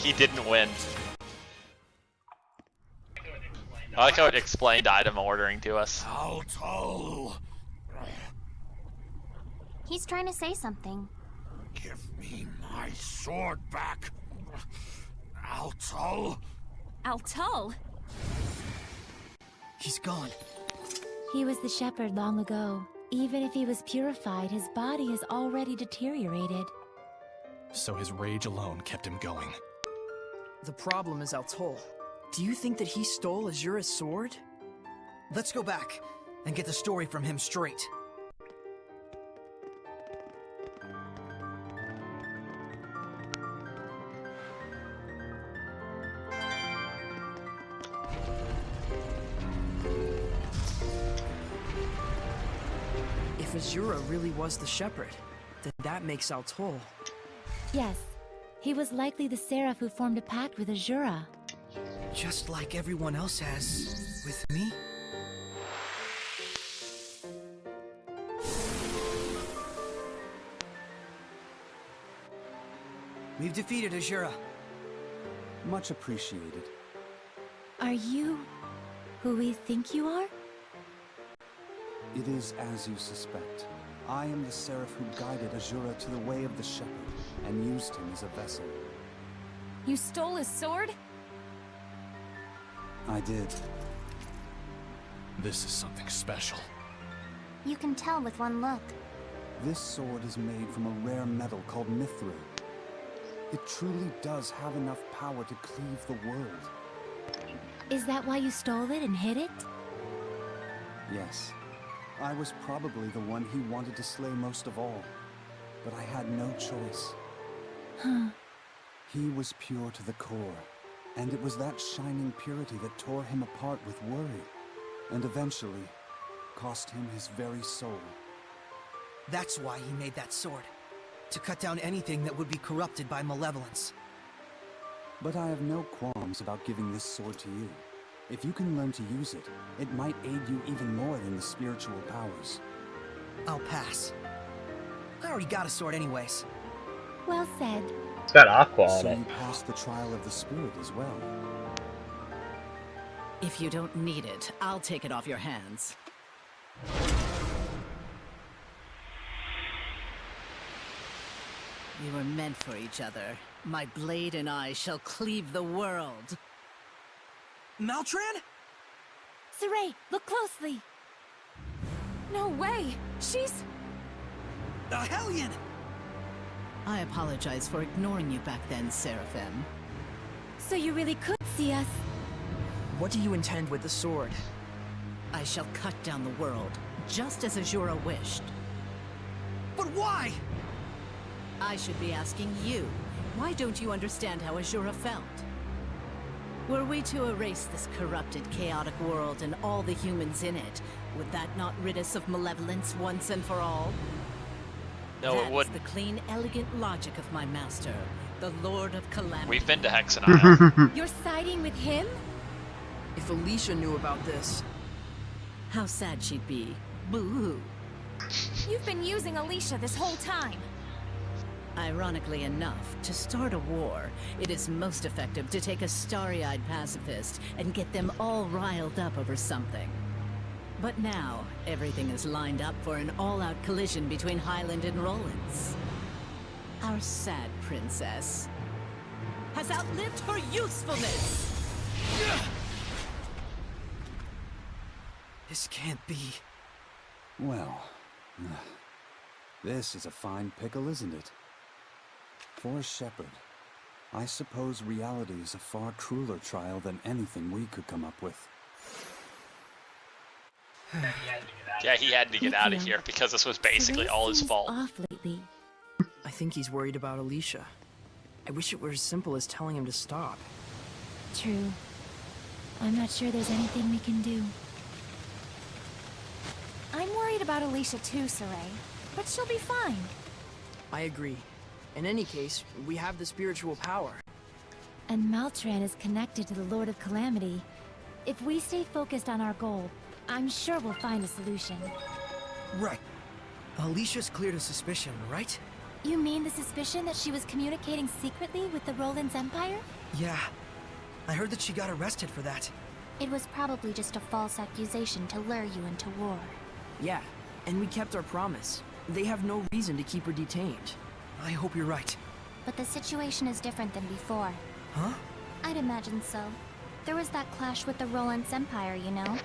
he didn't win. I like how it explained item ordering to us. Alto! He's trying to say something. Give me my sword back! Alto! Alto? He's gone. He was the shepherd long ago. Even if he was purified, his body has already deteriorated. So his rage alone kept him going. The problem is Alto. Do you think that he stole Azura's sword? Let's go back and get the story from him straight. If Azura really was the shepherd, then that makes Alto. Yes, he was likely the seraph who formed a pact with Azura. Just like everyone else has with me? We've defeated Azura. Much appreciated. Are you who we think you are? It is as you suspect. I am the seraph who guided Azura to the way of the shepherd, and used him as a vessel. You stole his sword? I did. This is something special. You can tell with one look. This sword is made from a rare metal called mithril. It truly does have enough power to cleave the world. Is that why you stole it and hid it? Yes. I was probably the one he wanted to slay most of all. But I had no choice. Huh. He was pure to the core. And it was that shining purity that tore him apart with worry. And eventually, cost him his very soul. That's why he made that sword. To cut down anything that would be corrupted by malevolence. But I have no qualms about giving this sword to you. If you can learn to use it, it might aid you even more than the spiritual powers. I'll pass. I already got a sword anyways. Well said. It's got aqua on So it. you passed the trial of the spirit as well. If you don't need it, I'll take it off your hands. We were meant for each other. My blade and I shall cleave the world. Maltran? Saray, look closely. No way! She's... A Hellion! I apologize for ignoring you back then, Seraphim. So you really could see us. What do you intend with the sword? I shall cut down the world, just as Azura wished. But why? I should be asking you. Why don't you understand how Azura felt? Were we to erase this corrupted, chaotic world and all the humans in it, would that not rid us of malevolence once and for all? No, it wouldn't. That's the clean, elegant logic of my master, the Lord of Calamity. We've been to Hexenile. You're siding with him? If Alicia knew about this... How sad she'd be. Boo-hoo. You've been using Alicia this whole time. Ironically enough, to start a war, it is most effective to take a starry-eyed pacifist and get them all riled up over something. But now, everything is lined up for an all-out collision between Highland and Rollins. Our sad princess has outlived her usefulness! This can't be... Well, this is a fine pickle, isn't it? For a shepherd, I suppose reality is a far crueler trial than anything we could come up with. Yeah, he had to get out of here because this was basically all his fault. Off lately. I think he's worried about Alicia. I wish it were as simple as telling him to stop. True. I'm not sure there's anything we can do. I'm worried about Alicia too, Saray. But she'll be fine. I agree. In any case, we have the spiritual power. And Maltran is connected to the Lord of Calamity. If we stay focused on our goal, I'm sure we'll find a solution. Right. Alicia's cleared of suspicion, right? You mean the suspicion that she was communicating secretly with the Roland's Empire? Yeah. I heard that she got arrested for that. It was probably just a false accusation to lure you into war. Yeah, and we kept our promise. They have no reason to keep her detained. I hope you're right. But the situation is different than before. Huh? I'd imagine so. There was that clash with the Roland's Empire, you know?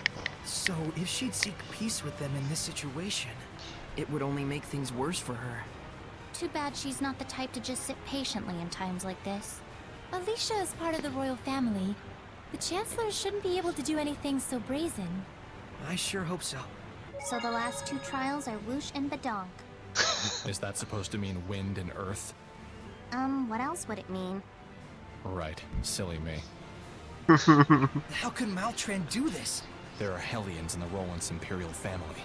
So, if she'd seek peace with them in this situation... It would only make things worse for her. Too bad she's not the type to just sit patiently in times like this. Alicia is part of the royal family. The Chancellor shouldn't be able to do anything so brazen. I sure hope so. So the last two trials are whoosh and badonk. Is that supposed to mean wind and earth? What else would it mean? Right. Silly me. How could Maltran do this? There are Hellions in the Roland's imperial family.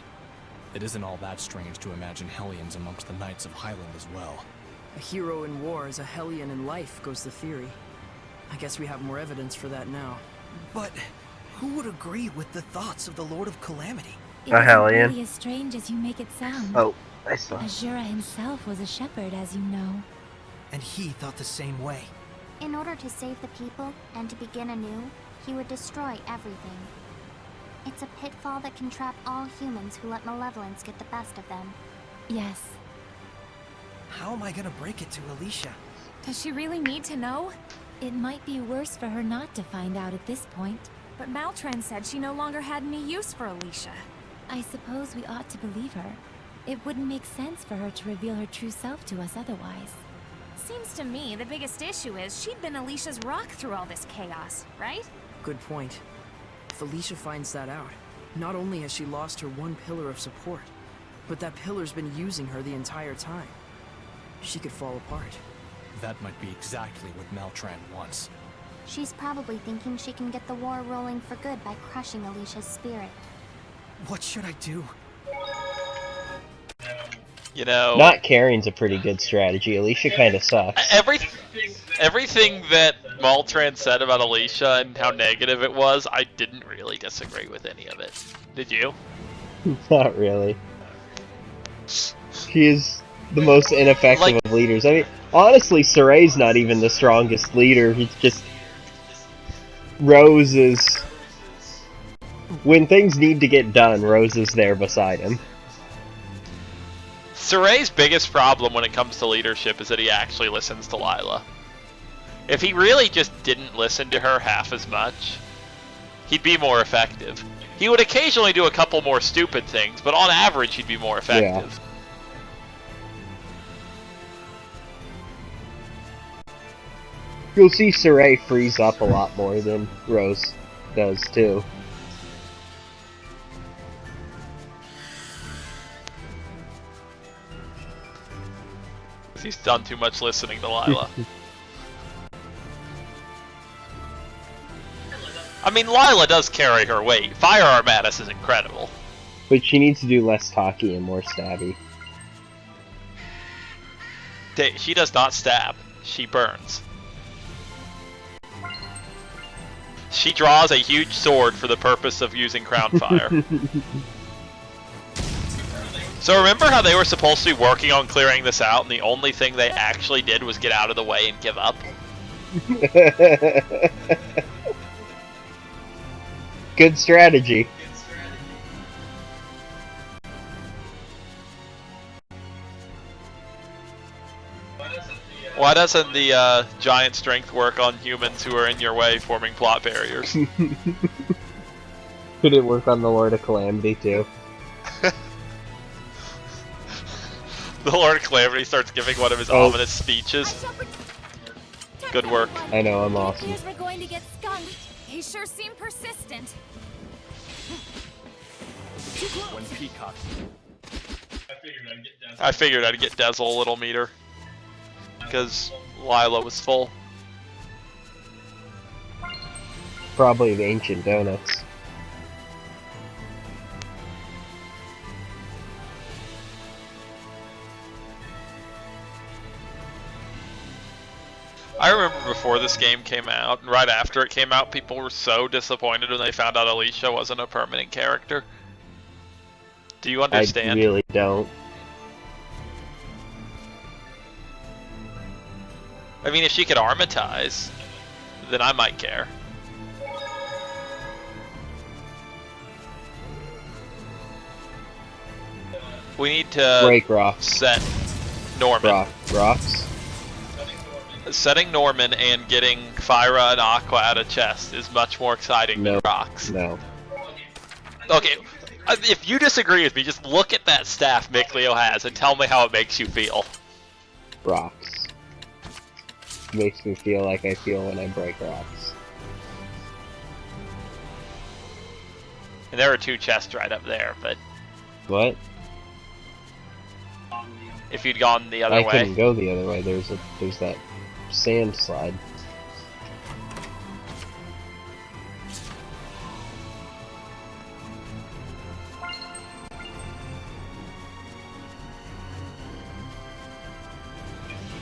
It isn't all that strange to imagine Hellions amongst the Knights of Highland as well. A hero in war is a Hellion in life, goes the theory. I guess we have more evidence for that now. But who would agree with the thoughts of the Lord of Calamity? It isn't really as strange as you make it sound. Oh, I saw. Azura himself was a shepherd, as you know. And he thought the same way. In order to save the people and to begin anew, he would destroy everything. It's a pitfall that can trap all humans who let malevolence get the best of them. Yes. How am I gonna break it to Alicia? Does she really need to know? It might be worse for her not to find out at this point. But Maltran said she no longer had any use for Alicia. I suppose we ought to believe her. It wouldn't make sense for her to reveal her true self to us otherwise. Seems to me the biggest issue is she'd been Alicia's rock through all this chaos, right? Good point. If Alicia finds that out, not only has she lost her one pillar of support, but that pillar's been using her the entire time. She could fall apart. That might be exactly what Maltran wants. She's probably thinking she can get the war rolling for good by crushing Alicia's spirit. What should I do? You know, Not caring's a pretty good strategy. Alicia kind of sucks. everything that Maltran said about Alicia and how negative it was, I didn't really disagree with any of it. Did you? Not really. She is the most ineffective of leaders. I mean, honestly, Soray's not even the strongest leader. He's just... Rose is... When things need to get done, Rose is there beside him. Soray's biggest problem when it comes to leadership is that he actually listens to Lila. If he really just didn't listen to her half as much, he'd be more effective. He would occasionally do a couple more stupid things, but on average he'd be more effective. You'll see Soray freeze up a lot more than Rose does, too. He's done too much listening to Lila. I mean, Lila does carry her weight. Firearm Addis is incredible. But she needs to do less talky and more stabby. She does not stab. She burns. She draws a huge sword for the purpose of using Crown Fire. So remember how they were supposed to be working on clearing this out, and the only thing they actually did was get out of the way and give up? Good strategy. Why doesn't the giant strength work on humans who are in your way forming plot barriers? Could it work on the Lord of Calamity, too? The Lord of Calamity starts giving one of his ominous speeches. Good work. I know, I'm awesome. We're going to get skunked. He sure seemed persistent. When Peacock... I figured I'd get Dazzle a little meter. Because Lila was full. Probably the ancient donuts. I remember before this game came out, and right after it came out, people were so disappointed when they found out Alicia wasn't a permanent character. Do you understand? I really don't. I mean, if she could armatize, then I might care. We need to break rocks. Set Norman. Rocks? Setting Norman and getting Fyra and Aqua out of chest is much more exciting than rocks. No. Okay, if you disagree with me, just look at that staff Micleo has and tell me how it makes you feel. Rocks. Makes me feel like I feel when I break rocks. And there are 2 chests right up there, but... What? If you'd gone the other way... I couldn't go the other way, there's that sand slide.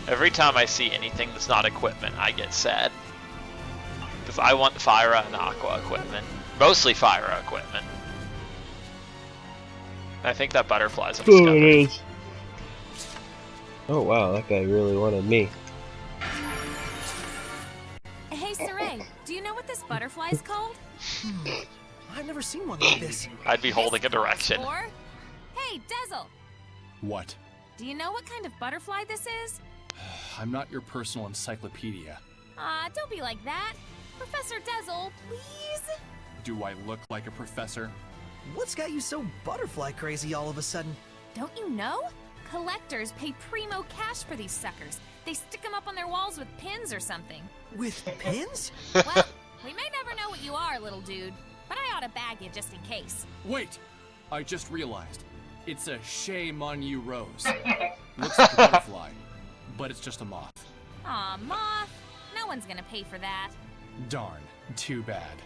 Every time I see anything that's not equipment, I get sad. Because I want Fyra and Aqua equipment. Mostly Fyra equipment. I think that butterfly's a discovery. Oh, it is. Oh wow, that guy really wanted me. Hey, Saray, do you know what this butterfly's called? I've never seen one like this. I'd be holding a direction. Or, hey, Dezel, What? do you know what kind of butterfly this is? I'm not your personal encyclopedia. Don't be like that. Professor Dezel, please? Do I look like a professor? What's got you so butterfly crazy all of a sudden? Don't you know? Collectors pay primo cash for these suckers. They stick them up on their walls with pins or something. With pins? Well, we may never know what you are, little dude, but I ought to bag you just in case. Wait! I just realized. It's a shame on you rose. Looks like a butterfly, but it's just a moth. Aw, moth. No one's gonna pay for that. Darn, too bad.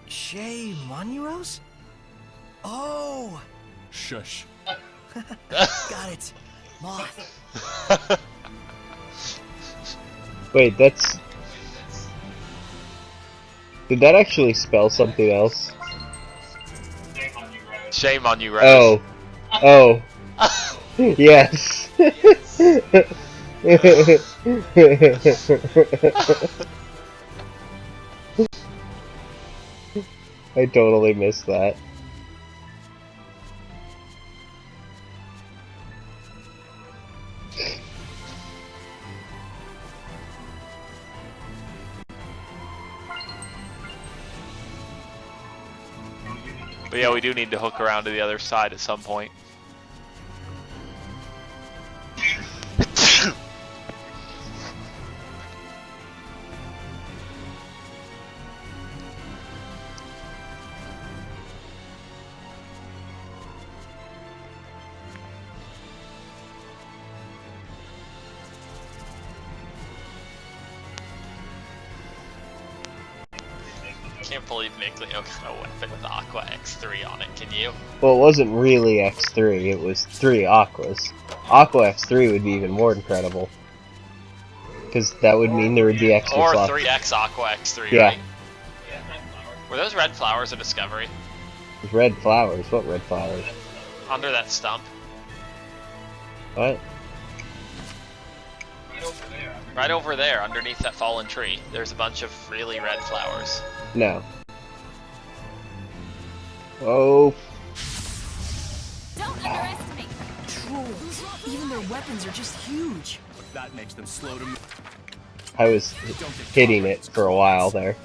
Shay Monuros? Oh! Shush. Got it. Moth. Wait, that's... Did that actually spell something else? Shame on you, Rose. Oh. Oh. Yes. I totally missed that. But yeah, we do need to hook around to the other side at some point. Can't believe Micleo got a weapon with Aqua X3 on it, can you? Well, it wasn't really X3, it was 3 Aquas. Aqua X3 would be even more incredible. Because that would mean there would be extra Or slots. 3X Aqua X3, Yeah. right? Were those red flowers a discovery? Red flowers? What red flowers? Under that stump? What? Right over there, underneath that fallen tree, there's a bunch of really red flowers. No. Oh. Don't underestimate. Trolls. Even their weapons are just huge. That makes them slow to move. I was hitting it for a while there.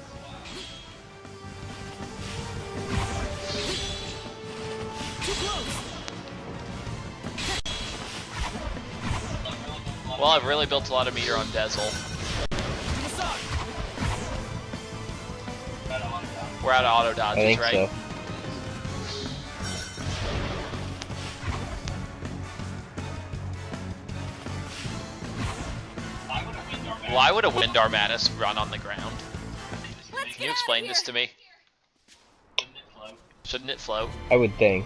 Well, I've really built a lot of meter on Dezel. We're out of auto I dodges, think right? so. Why would a Wind Armatus run on the ground? Can you explain this to me? Shouldn't it float? I would think.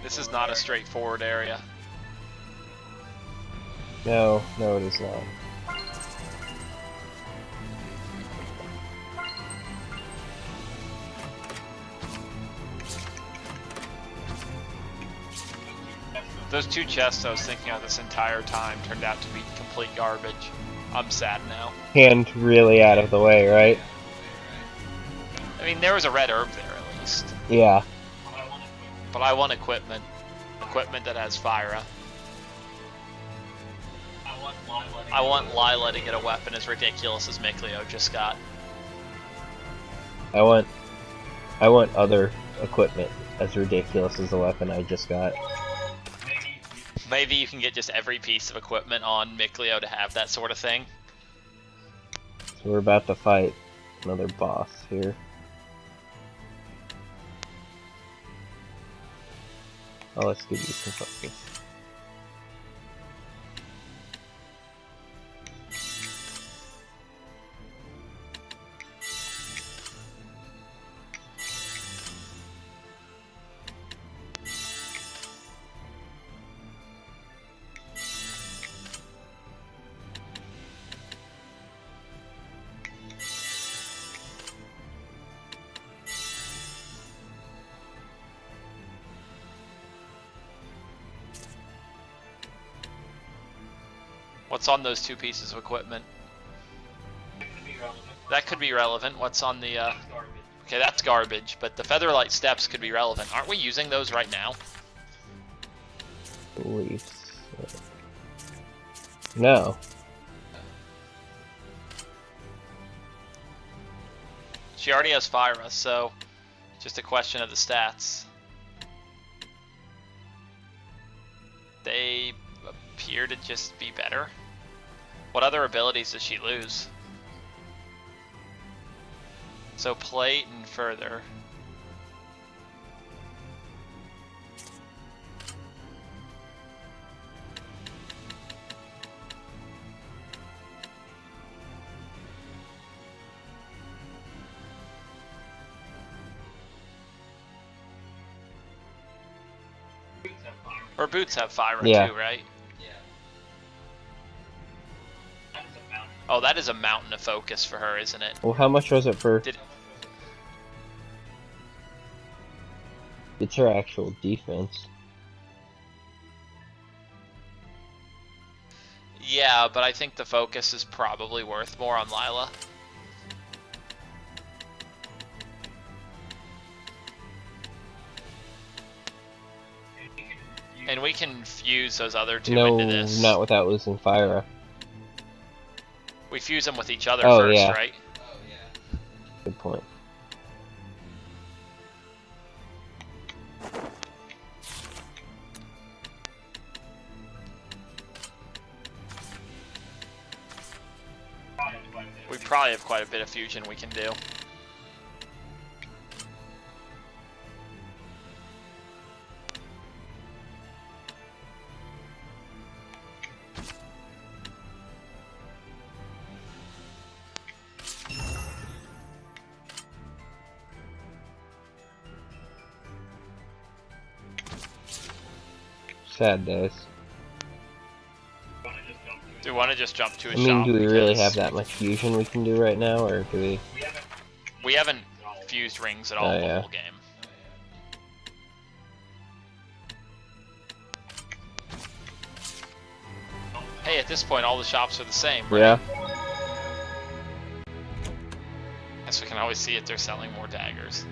This is not a straightforward area. No, no, it is not. Those 2 chests I was thinking of this entire time turned out to be complete garbage. I'm sad now. Hand really out of the way, right? I mean, there was a red herb there at least. Yeah. But I want equipment. Equipment that has Fyra. I want Lila to get a weapon as ridiculous as Mikleo just got. I want other equipment as ridiculous as the weapon I just got. Maybe you can get just every piece of equipment on Mikleo to have that sort of thing. So we're about to fight another boss here. Oh, let's give you some focus. What's on those 2 pieces of equipment? That could be relevant. What's on the, Okay, that's garbage, but the Featherlight Steps could be relevant. Aren't we using those right now? Beliefs. No. She already has Fyra, so it's just a question of the stats. They appear to just be better. What other abilities does she lose? So plate and further. Her boots have Fyra too, right? Oh, that is a mountain of focus for her, isn't it? Well, how much was it for... It's her actual defense. Yeah, but I think the focus is probably worth more on Lila. And we can fuse those other 2 into this. No, not without losing Fyra. We fuse them with each other first, yeah. right? Good point. We probably have quite a bit of fusion we can do. Sad days. Do we want to just jump to a shop? I mean, do we really have that much fusion we can do right now, or do we... We haven't fused rings at all the whole game. Hey, at this point, all the shops are the same, right? Yeah. Guess we can always see if they're selling more daggers.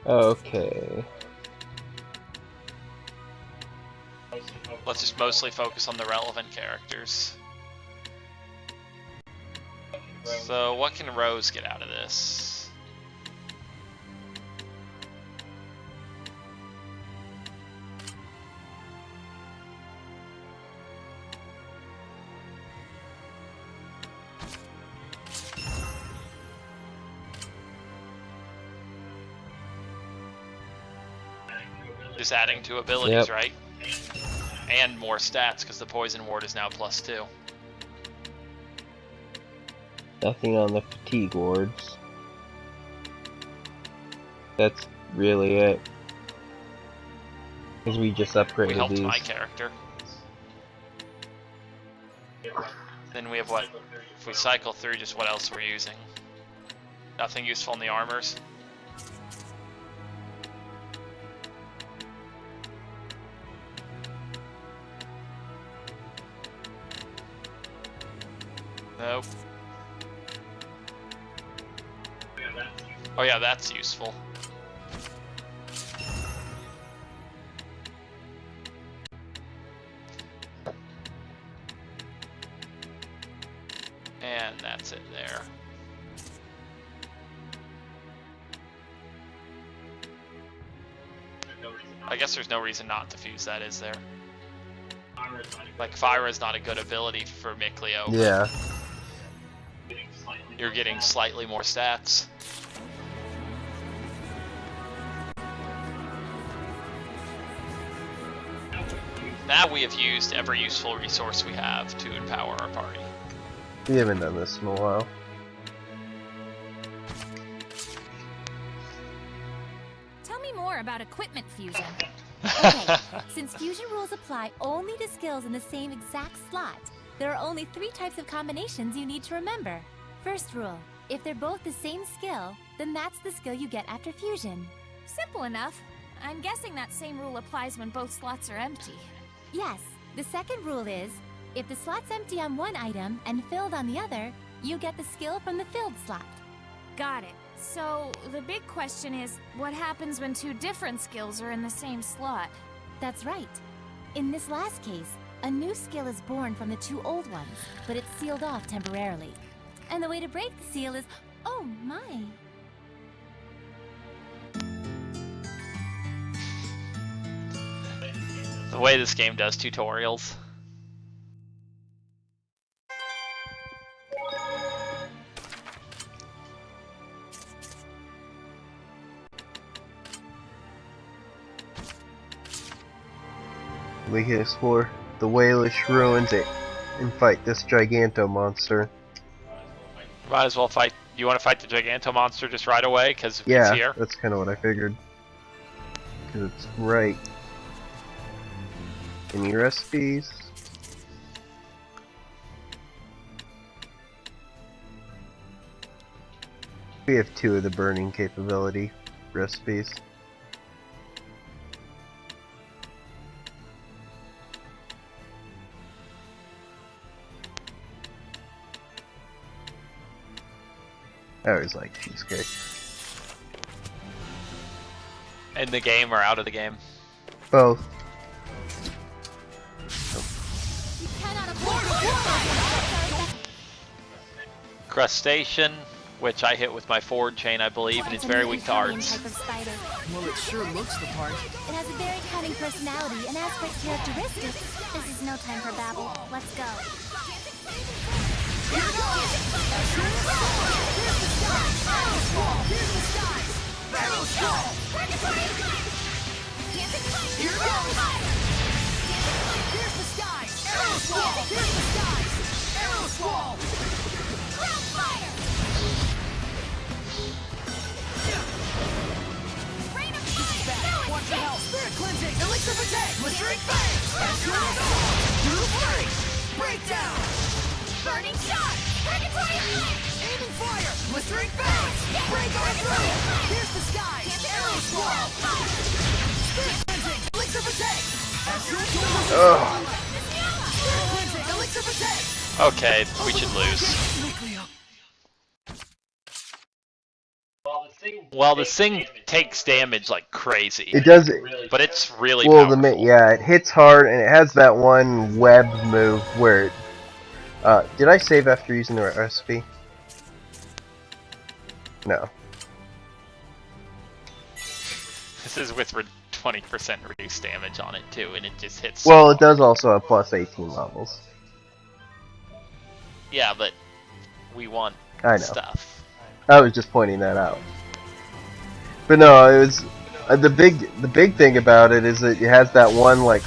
Okay. Let's just mostly focus on the relevant characters. So what can Rose get out of this? Just adding to abilities, Yep. right? And more stats, because the poison ward is now +2. Nothing on the fatigue wards. That's really it. Because we just We upgraded helped these. my character. Then we have what? If we cycle through, just what else we're using. Nothing useful in the armors. Nope. Oh yeah, that's useful. And that's it there. I guess there's no reason not to fuse that, is there? Like, Fire is not a good ability for Mikleo. Yeah. You're getting slightly more stats. Now we have used every useful resource we have to empower our party. We haven't done this in a while. Tell me more about equipment fusion. Okay, since fusion rules apply only to skills in the same exact slot, there are only 3 types of combinations you need to remember. First rule, if they're both the same skill, then that's the skill you get after fusion. Simple enough. I'm guessing that same rule applies when both slots are empty. Yes, the second rule is, if the slot's empty on one item and filled on the other, you get the skill from the filled slot. Got it. So, the big question is, what happens when 2 different skills are in the same slot? That's right. In this last case, a new skill is born from the 2 old ones, but it's sealed off temporarily. And the way to break the seal is... oh my! The way this game does tutorials. We can explore the Whalish ruins and fight this Giganto monster. Might as well fight. You want to fight the Giganto monster just right away? Because it's Yeah, here? that's kind of what I figured. Because it's right. Any recipes? We have 2 of the burning capability recipes. I always like cheesecake. In the game or out of the game? Both. You cannot avoid Crustacean, which I hit with my forward chain, I believe, and it's very weak to arts. Well, it sure looks the part. It has a very cunning personality and aspect characteristics. This is no time for babble. Let's go. Watch your health. Spirit cleansing. Elixir protect. Blistering fangs. Breakdown. Burning shot! Purgatory flame! Aiming fire. Blistering fangs. Break on through. Here's the sky. Arrow swirl. Spirit cleansing. Elixir protect. Spirit cleansing. Elixir protect. Okay, we should lose. Well, the thing takes damage like crazy. It does. But it's really Well, powerful. yeah, it hits hard, and it has that one web move where. Did I save after using the recipe? No. This is with 20% reduced damage on it too, and it just hits. Well, it does also have plus 18 levels. Yeah, but we want I know. stuff. I was just pointing that out. But no, it was the big thing about it is that it has that one like